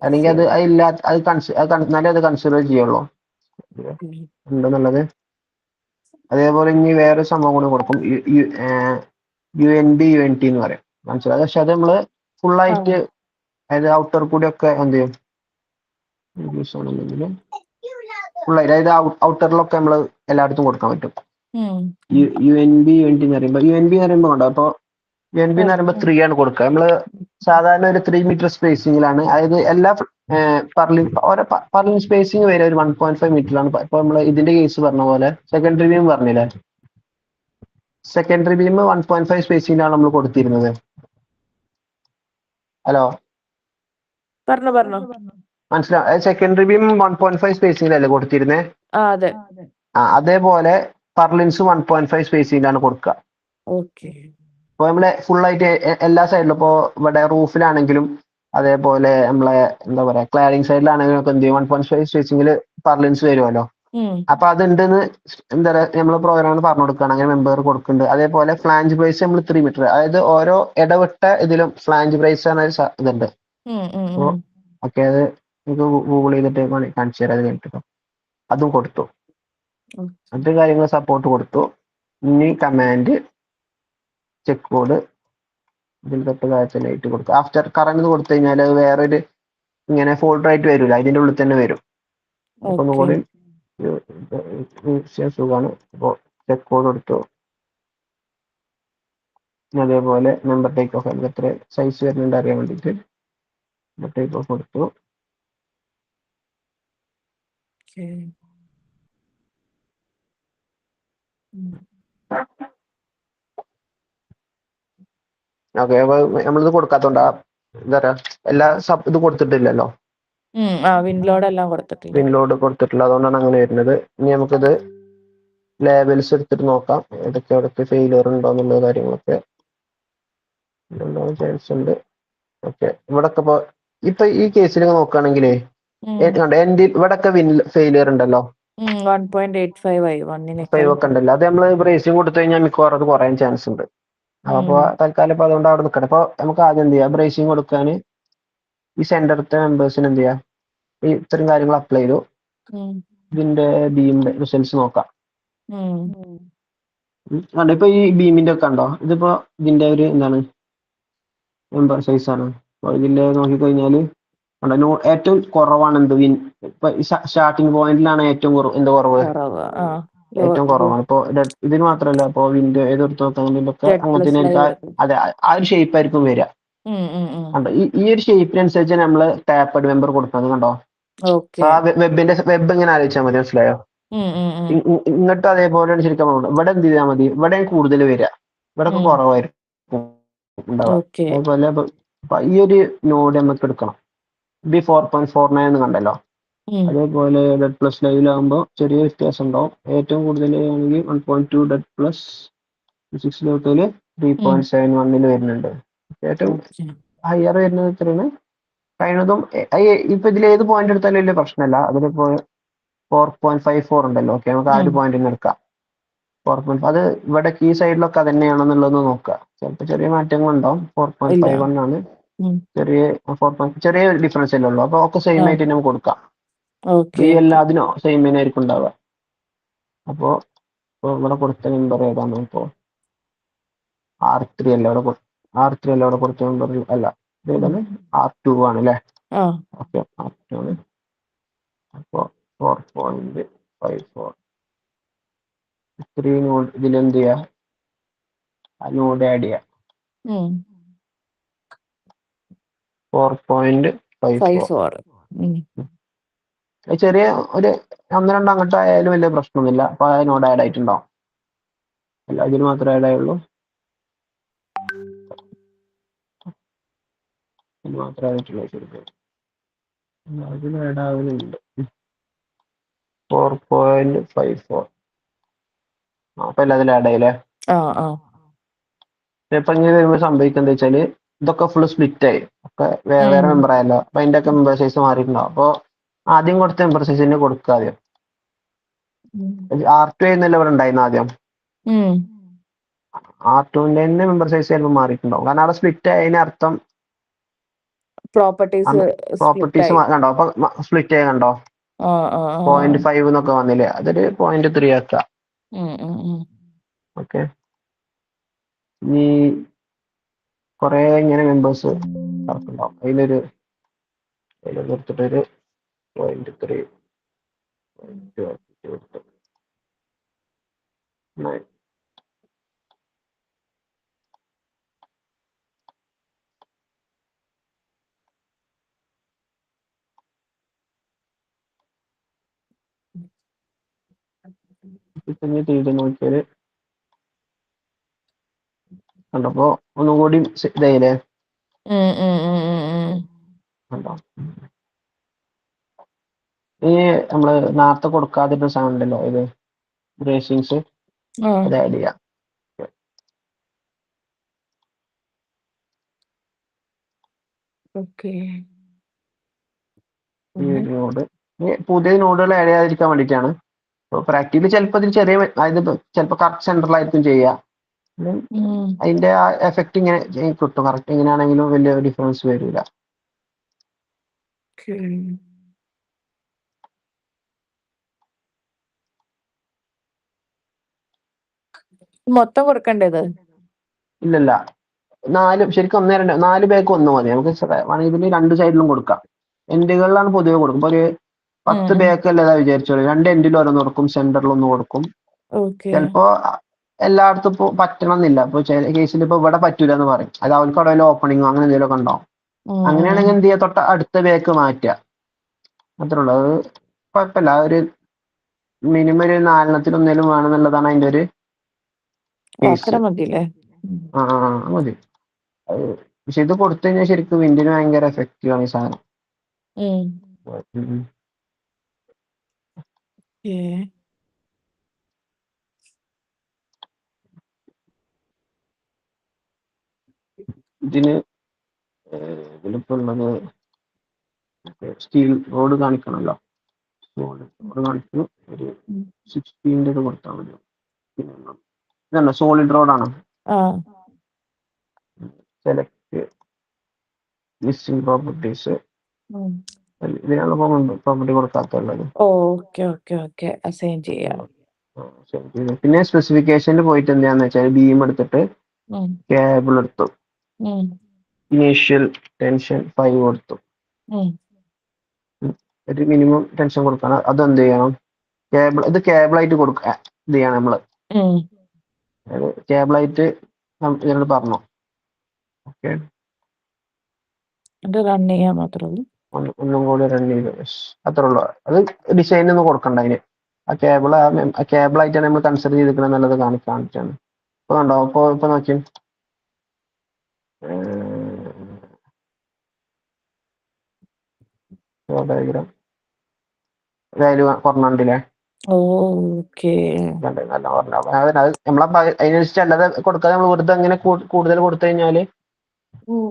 S1: അല്ലെങ്കിൽ അത് എന്നാലേ അത് കൺസിഡർ ചെയ്യുള്ളൂ ഉണ്ടെന്നുള്ളത്. അതേപോലെ ഇനി വേറെ സംഭവം കൂടെ കൊടുക്കും, UNB UNT എന്ന് പറയും, മനസ്സിലായത്. പക്ഷെ അത് നമ്മള് ഫുള്ളായിട്ട്, അതായത് ഔട്ടർ കൂടി ഒക്കെ എന്ത് ചെയ്യും, ഫുള്ളായിട്ട്, അതായത് ഔട്ടറിലൊക്കെ നമ്മൾ എല്ലായിടത്തും കൊടുക്കാൻ പറ്റും. UNB UNT എന്ന് പറയുമ്പോൾ ഉണ്ടോ, അപ്പൊ UNB എന്ന് പറയുമ്പോൾ 3 ആണ് കൊടുക്കുക. നമ്മള് സാധാരണ ഒരു 3 മീറ്റർ സ്പേസിങ്ങിലാണ്, അതായത് എല്ലാ പർലിൻ സ്പേസിങ് വരെ ഒരു 1.5 മീറ്ററിലാണ്. ഇപ്പൊ നമ്മള് ഇതിന്റെ കേസ് പറഞ്ഞ പോലെ സെക്കൻഡറി ബീം പറഞ്ഞില്ലേ, സെക്കൻഡറി ബീം 1.5 സ്പേസിങ്ങിലാണ് നമ്മൾ കൊടുത്തിരുന്നത്. ഹലോ, മനസ്സിലാവും. Secondary beam 1.5 സ്പേസിങ്ങിലല്ലേ കൊടുത്തിരുന്നേ? അതേപോലെ പർലിൻസ് 1.5 സ്പേസിങ്ങിലാണ് കൊടുക്കുക. ഇപ്പൊ നമ്മളെ ഫുള്ളായിട്ട് എല്ലാ സൈഡിലും, ഇപ്പോ ഇവിടെ റൂഫിലാണെങ്കിലും അതേപോലെ നമ്മളെ എന്താ പറയാ ക്ലാഡിംഗ് സൈഡിലാണെങ്കിലും ഒക്കെ എന്ത് ചെയ്യും, 1.5 സ്പേസിങ്ങിൽ പർലിൻസ് വരുമല്ലോ. അപ്പൊ അതുണ്ടെന്ന് എന്താ പറയാ നമ്മൾ പ്രോഗ്രാമിൽ പറഞ്ഞു കൊടുക്കുകയാണ്, അങ്ങനെ മെമ്പർ കൊടുക്കുന്നുണ്ട്. അതേപോലെ ഫ്ലാഞ്ച് ബ്രേസ് നമ്മൾ 3 മീറ്റർ, അതായത് ഓരോ ഇടവിട്ട ഇതിലും ഫ്ലാഞ്ച് ബ്രേസ് എന്ന ഒരു ഇതുണ്ട്. അപ്പൊ ഓക്കെ, അത് നമുക്ക് ഗൂഗിൾ ചെയ്തിട്ട് കാണിച്ചു തരാം. അത് കഴിഞ്ഞിട്ടോ അതും കൊടുത്തു, മറ്റു കാര്യങ്ങൾ സപ്പോർട്ട് കൊടുത്തു. ഇനി കമാൻഡ് ചെക്ക് കോഡ് ഇതിൽ തൊട്ട് താഴെ കൊടുക്കുക. ആഫ്റ്റർ കറണ്ട് കൊടുത്തു കഴിഞ്ഞാൽ അത് വേറൊരു ഇങ്ങനെ ഫോൾഡർ ആയിട്ട് വരില്ല, അതിന്റെ ഉള്ളിൽ തന്നെ വരും. അപ്പൊ ഒന്നുകൂടി സുഖമാണ്. അപ്പോൾ ചെക്ക് കോഡ് കൊടുത്തു. അതേപോലെ നമ്പർ ടേക്ക് ഓഫ്, അതിൽ എത്ര സൈസ് വരുന്നുണ്ട് അറിയാൻ വേണ്ടിയിട്ട് ടേക്ക് ഓഫ് കൊടുത്തു. ഓക്കെ, അപ്പൊ നമ്മളിത് കൊടുക്കാത്തോണ്ടാ എന്താ പറയാ എല്ലാ ഇത് കൊടുത്തിട്ടില്ലല്ലോ, വിൻലോഡ് കൊടുത്തിട്ടില്ല, അതുകൊണ്ടാണ് അങ്ങനെ വരുന്നത്. ഇനി നമുക്കിത് ലേബൽസ് എടുത്തിട്ട് നോക്കാം, എവിടേക്ക് ഫെയിലിയർ ഉണ്ടോ എന്നുള്ള കാര്യങ്ങളൊക്കെ ചാൻസ് ഉണ്ട്. ഓക്കെ, ഇവിടൊക്കെ ഇപ്പൊ ഈ കേസിൽ നോക്കുകയാണെങ്കിലേ ഇവിടൊക്കെ ഫെയിലിയർ ഉണ്ടല്ലോ, 5 ഒക്കെ ഉണ്ടല്ലോ. അത് നമ്മള് ബ്രേസിംഗ് കൊടുത്തു കഴിഞ്ഞാൽ മിക്കവാറും അത് കുറയാൻ ചാൻസ് ഉണ്ട്. അപ്പൊ തൽക്കാലം ഇപ്പൊ അതുകൊണ്ട് അവിടെ നിൽക്കണം. അപ്പൊ നമുക്ക് ആദ്യം എന്ത് ചെയ്യാം, ബ്രേസിംഗ് കൊടുക്കാൻ ഈ സെന്ററത്തെ മെമ്പേഴ്സിന് എന്ത് ചെയ്യാം, ഈ ഇത്തരം കാര്യങ്ങൾ അപ്ലൈ ചെയ്തു. ഇതിന്റെ ബീമിന്റെ റിസൾട്ട്സ് നോക്കാം. ഇപ്പൊ ഈ ബീമിന്റെ ഒക്കെ ഉണ്ടോ, ഇതിപ്പോ ഇതിന്റെ ഒരു എന്താണ് മെമ്പർ സൈസ് ആണ്. അപ്പൊ ഇതിന്റെ നോക്കിക്കഴിഞ്ഞാല് ഏറ്റവും കുറവാണ് എന്ത് ഇപ്പൊ സ്റ്റാർട്ടിംഗ് പോയിന്റിലാണ് ഏറ്റവും കുറവ്, ഏറ്റവും കുറവാണ്. ഇപ്പൊ ഇതിന് മാത്രമല്ല, ഇപ്പൊ വിൻഡോ ഏതെടുത്ത് നോക്കുകയാണെങ്കിലൊക്കെ അങ്ങനത്തെ അതെ ആ ഒരു ഷേപ്പ് ആയിരിക്കും വരിക. ഈ ഒരു ഷേപ്പിനനുസരിച്ച് നമ്മള് ടാപ്പഡ് മെമ്പർ കൊടുക്കുന്നത് കണ്ടോ. വെബ് ഇങ്ങനെ ആലോചിച്ചാൽ മതി, മനസ്സിലായോ? ഇങ്ങോട്ട് അതേപോലെയാണ് ശരിക്കും ഇവിടെ എന്ത് ചെയ്താൽ മതി, ഇവിടെ കൂടുതൽ വരിക, ഇവിടെ കുറവായിരിക്കും ഉണ്ടാവുക. അതേപോലെ ഈ ഒരു നോഡ് നമുക്ക് എടുക്കണം, B4.49 കണ്ടല്ലോ. അതേപോലെ ഡെഡ് പ്ലസ് ലൈവിലാകുമ്പോൾ ചെറിയ വ്യത്യാസം ഉണ്ടാവും. ഏറ്റവും കൂടുതൽ ആണെങ്കിൽ 1.2 ഡെഡ് പ്ലസ് 6 ലോട്ടില് 3.71 വരുന്നുണ്ട്. ഏറ്റവും ഹയർ വരുന്നത് എത്രയാണ് കഴിയുന്നതും. ഇപ്പൊ ഇതിൽ ഏത് പോയിന്റ് എടുത്താലും വലിയ പ്രശ്നമല്ല. അതിലിപ്പോ 4.54 ഉണ്ടല്ലോ. ഓക്കെ, നമുക്ക് ആ ഒരു പോയിന്റിന് എടുക്കാം. 4.5 അത് ഇവിടെ ഈ സൈഡിലൊക്കെ അത് തന്നെയാണെന്നുള്ളത് നോക്കുക. ചിലപ്പോൾ ചെറിയ മാറ്റങ്ങൾ ഉണ്ടാവും. 4.51 ആണ് ചെറിയ ഡിഫറൻസ് അല്ലേ ഉള്ളൂ. അപ്പൊ ഒക്കെ സെയിം ആയിട്ട് നമുക്ക് കൊടുക്കാം. ഈ എല്ലാത്തിനും സെയിം ആയിരിക്കും ഉണ്ടാവുക. അപ്പോ ഇവിടെ കൊടുത്ത നമ്പർ ഏതാണ്, ഇപ്പോ R3 അല്ല ഇവിടെ കൊടുത്ത നമ്പർ അല്ല, ഏതാണ് R2 ആണ് അല്ലേ? ഓക്കെ, R2 ആണ്. അപ്പോ 4.54 3 നോഡ് ഇതിലെന്ത് ചെയ്യാ, ആ നോഡ് ആഡ് ചെയ്യാം. 4.54 ചെറിയ ഒരു 1-2 അങ്ങോട്ട് ആയാലും വലിയ പ്രശ്നമൊന്നുമില്ല. അപ്പൊ ആ നോഡ് ആഡ് ആയിട്ടുണ്ടാവും. അല്ല ഇതിന് മാത്രമേ ആഡ് ആയുള്ളൂ. ഇത് മാത്രമേ ആയിട്ടുള്ളൂ. ശരിക്കും അതിന് ആഡ് ആവുന്നുണ്ട്. 4.54. അപ്പൊ എല്ലാത്തിലും ആഡ് ആയില്ലേ? ഇപ്പൊ ഇങ്ങനെ വരുമ്പോൾ സംഭവിക്കുക എന്താ വെച്ചാല് ഇതൊക്കെ ഫുള്ള് സ്പ്ലിറ്റ് ആയി. ഒക്കെ വേറെ വേറെ മെമ്പർ ആയല്ലോ. അപ്പൊ അതിന്റെ ഒക്കെ മെമ്പർ സൈസ് മാറിയിട്ടുണ്ടാവും. അപ്പൊ ആദ്യം കൊടുത്ത മെമ്പർ സൈസ് തന്നെ കൊടുക്കുക. ആദ്യം R2 എന്നല്ല ഇവിടെ ഉണ്ടായിരുന്നു ആദ്യം. R2ന്റെ തന്നെ മെമ്പർ സൈസ് ചിലപ്പോൾ മാറിയിട്ടുണ്ടാവും. കാരണം അവിടെ സ്പ്ലിറ്റ് ആയതിന് അർത്ഥം പ്രോപ്പർട്ടീസ് കണ്ടോ? അപ്പൊ സ്പ്ലിറ്റ് ആയി കണ്ടോ? 0.5 എന്നൊക്കെ വന്നില്ലേ? അതൊരു 0.3 ആക്കാം. ഓക്കെ. ഇനി കുറെ ഇങ്ങനെ മെമ്പേഴ്സ് ഉണ്ടാവും. അതിലൊരു കൊടുത്തിട്ടൊരു 0.3 ചെയ്ത് നോക്കിയാല് കണ്ടപ്പോ ഒന്നും കൂടി ഇതായില്ലേ? കണ്ടോ? ഈ നമ്മള് നേരത്തെ കൊടുക്കാതിരുന്ന സാധനം ഉണ്ടല്ലോ, ഇത് ബ്രേസിങ്സ്, അത് ആഡ് ചെയ്യാം. നോഡ് പുതിയ നോഡുകൾ ആഡ് ചെയ്യാതിരിക്കാൻ വേണ്ടിയിട്ടാണ്. പ്രാക്ടിക്കലി ചിലപ്പോൾ ഇതിൽ ചെറിയ അതായത് ചിലപ്പോൾ കറക്റ്റ് സെന്ററിലായിരിക്കും ചെയ്യുക. അതിന്റെ ആ എഫക്ട് ഇങ്ങനെ കിട്ടും. കറക്റ്റ് എങ്ങനെയാണെങ്കിലും വലിയ ഡിഫറൻസ് വരില്ല.
S2: മൊത്തം കൊടുക്കണ്ടേത്?
S1: ഇല്ലല്ല, ശരിക്കും 4 ബാക്ക് 1 മതി. നമുക്ക് ഇതിന് 2 സൈഡിലും കൊടുക്കാം. എൻഡുകളിലാണ് പൊതുവെ കൊടുക്കും. ഒരു 10 ബാക്ക് അല്ലേതാ വിചാരിച്ചോളൂ. 2 എൻഡിൽ ഓരോന്ന് കൊടുക്കും, സെന്ററിൽ ഒന്ന് കൊടുക്കും. ചിലപ്പോ എല്ലായിടത്തും ഇപ്പൊ പറ്റണം എന്നില്ല. ഇപ്പൊ ചില കേസിൽ ഇപ്പൊ ഇവിടെ പറ്റൂല എന്ന് പറയും. അത് അവർക്ക് അവിടെ ഓപ്പണിങ്ങോ അങ്ങനെ എന്തെങ്കിലുമൊക്കെ ഉണ്ടാവും. അങ്ങനെയാണെങ്കിൽ എന്ത് ചെയ്യുക, തൊട്ട് അടുത്ത ബാക്ക് മാറ്റുക. അത്രേ ഉള്ളൂ. അത് കുഴപ്പമില്ല. ഒരു മിനിമം ഒരു 4 ഒന്നേലും വേണമെന്നുള്ളതാണ് അതിന്റെ ഒരു കേസ്. മതി. പക്ഷെ ഇത് കൊടുത്തു കഴിഞ്ഞാൽ ശരിക്കും വിൻഡിന് ഭയങ്കര എഫക്റ്റീവ് ആണ് ഈ സാധനം. ഇതിലിപ്പോ ഉള്ളത് സ്റ്റീൽ റോഡ് കാണിക്കണല്ലോ. റോഡ് കാണിച്ചു. ഒരു 16 കൊടുത്താൽ മതി. ഇതല്ല, സോളിഡ് റോഡാണ്. Select listing properties. ഇതിനാണ് പ്രോപ്പർട്ടി കൊടുക്കാത്തുള്ളത്. പിന്നെ സ്പെസിഫിക്കേഷനിൽ പോയിട്ട് എന്താന്ന് വെച്ചാൽ ബീം എടുത്തിട്ട് കേബിൾ എടുത്തു. ഇനീഷ്യൽ ടെൻഷൻ 5 കൊടുത്തു. ഒരു മിനിമം ടെൻഷൻ കൊടുക്കണം. അതെന്ത് ചെയ്യണം? ഇത് കേബിളായിട്ട് കൊടുക്കുക. ഇത് ചെയ്യണം നമ്മള്. കേബിളായിട്ട് ഇതിനോട് പറഞ്ഞു. ഓക്കെ, ഒന്നും കൂടി റൺ ചെയ്തു. അത്രേ ഉള്ളൂ. അത് ഡിസൈൻ ഒന്നും കൊടുക്കണ്ട അതിന്. ആ കേബിളായിട്ടാണ് നമ്മൾ കൺസിഡർ ചെയ്തിരിക്കണം എന്നുള്ളത് കാണിച്ചാണ്. ഇപ്പൊ കണ്ടോ? ഇപ്പൊ നോക്കി ഡയഗ്രാം വാല്യൂ കുറഞ്ഞില്ലേ? നല്ല പറഞ്ഞ നമ്മളെ അതിനനുസരിച്ച് അല്ലാതെ കൊടുക്കാതെ നമ്മൾ വെറുതെ അങ്ങനെ കൂടുതൽ കൊടുത്തു കഴിഞ്ഞാല്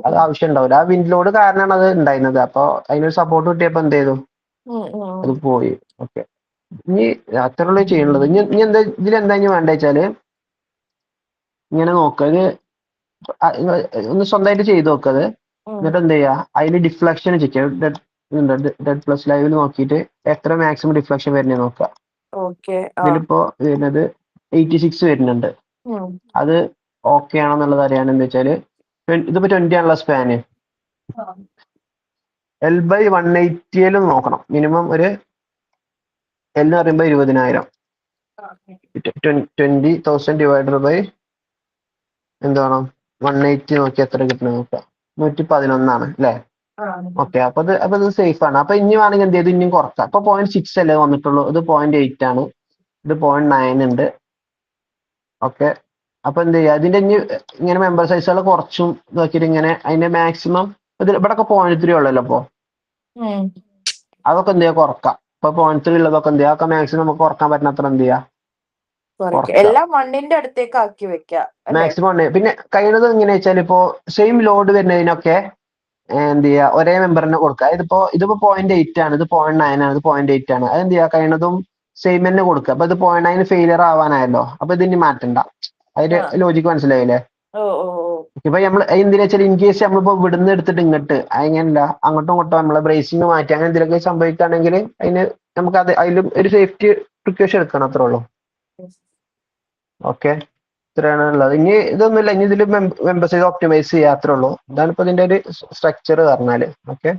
S1: അത് ആവശ്യം ഉണ്ടാവില്ല. ആ വിൻഡ് ലോഡ് കാരണമാണ് അത് ഉണ്ടായിരുന്നത്. അപ്പൊ അതിനൊരു സപ്പോർട്ട് കിട്ടിയപ്പോ എന്ത് ചെയ്തു, അത് പോയി. ഓക്കെ, ഇനി അത്രയുള്ളൂ ചെയ്യുന്നത്. ഇനി എന്താ ഇതിലെന്താ ഇനി വേണ്ട വെച്ചാല് ഇങ്ങനെ നോക്കുക. ഇത് ഒന്ന് സ്വന്തമായിട്ട് ചെയ്ത് നോക്കത്. എന്നിട്ട് എന്ത് ചെയ്യാ, അതിന് ഡിഫ്ലക്ഷൻ ചെക്ക് ചെയ്യാം. ഡെഡ് പ്ലസ് ലൈവിൽ നോക്കിയിട്ട് എത്ര മാക്സിമം ഡിഫ്ലക്ഷൻ വരുന്നത് നോക്കുക. ഇതിലിപ്പോ വരുന്നത് 86 വരുന്നുണ്ട്. അത് ഓക്കെ ആണെന്നുള്ളത് അറിയാൻ എന്താ വെച്ചാല് ഇതിപ്പോ 20 ആണുള്ള സ്പാന്. L/180 നോക്കണം. മിനിമം ഒരു L എന്ന് പറയുമ്പോ 20,000. 20,000 ഡിവൈഡഡ് ബൈ എന്താണ് 180 നോക്കി എത്ര കിട്ടണ നോക്കാം. 111 അല്ലേ? ഓക്കെ, അപ്പൊ ഇത് സേഫ് ആണ്. അപ്പൊ ഇനി വേണമെങ്കിൽ എന്ത് ചെയ്തു, ഇനിയും കുറക്കാം. അപ്പൊ 0.6 അല്ലേ വന്നിട്ടുള്ളൂ, ഇത് 0.8 ആണ്, ഇത് 0.9 ഉണ്ട്. ഓക്കെ, അപ്പൊ എന്ത് ചെയ്യുക, ഇതിന്റെ ഇനി ഇങ്ങനെ മെമ്പർ സൈസുകൾ കുറച്ചും നോക്കിയിട്ട് ഇങ്ങനെ അതിന്റെ മാക്സിമം ഇവിടെ ഒക്കെ 0.3 ഉള്ളല്ലോ. അപ്പൊ അതൊക്കെ എന്ത് ചെയ്യുക, കുറക്കാം. ഇപ്പൊ 0.3 ഉള്ളതൊക്കെ എന്ത് ചെയ്യുക, മാക്സിമം നമുക്ക് കുറക്കാൻ പറ്റുന്നത്ര എന്ത് ചെയ്യുക,
S2: എല്ലാം 1ന്റെ അടുത്തേക്ക് ആക്കി വെക്കാം.
S1: മാക്സിമം. പിന്നെ കഴിയുന്നത് എങ്ങനെയാ വെച്ചാൽ, ഇപ്പോ സെയിം ലോഡ് വരുന്നതിനൊക്കെ എന്ത് ചെയ്യുക, ഒരേ മെമ്പറിനെ കൊടുക്കുക. ഇതിപ്പോ 0.8 ആണ്, ഇത് 0.9 ആണ്, ഇത് 0.8 ആണ്. അത് എന്ത് ചെയ്യുക, കഴിയുന്നതും സെയിം തന്നെ കൊടുക്കുക. അപ്പൊ ഇത് 0.9 ഫെയിലിയർ ആവാനായല്ലോ, അപ്പൊ ഇതിനി മാറ്റണ്ട. അതിന്റെ ലോജിക്ക് മനസ്സിലായില്ലേ? ഇപ്പൊ നമ്മൾ എന്തിനാ വെച്ചാൽ, ഇൻ കേസ് നമ്മളിപ്പോ ഇവിടുന്ന് എടുത്തിട്ട് ഇങ്ങോട്ട് അങ്ങനെയല്ല, അങ്ങോട്ടും ഇങ്ങോട്ടും നമ്മളെ ബ്രേസിങ് മാറ്റി അങ്ങനെ എന്തെങ്കിലുമൊക്കെ സംഭവിക്കുകയാണെങ്കിൽ അതിന് നമുക്ക് അതിലും ഒരു സേഫ്റ്റി പ്രിക്കോഷൻ എടുക്കണം, അത്രേ ഉള്ളൂ. ഓക്കെ, ഇത്രയാണ് ഉള്ളത്. ഇനി ഇതൊന്നുമില്ല, ഇനി ഇതിൽ മെമ്പർ സൈസ് ഒപ്റ്റിമൈസ് ചെയ്യാത്രേ ഉള്ളൂ. ഇതാണ് ഇപ്പൊ ഇതിന്റെ ഒരു സ്ട്രക്ചർ പറഞ്ഞാല്. ഓക്കെ.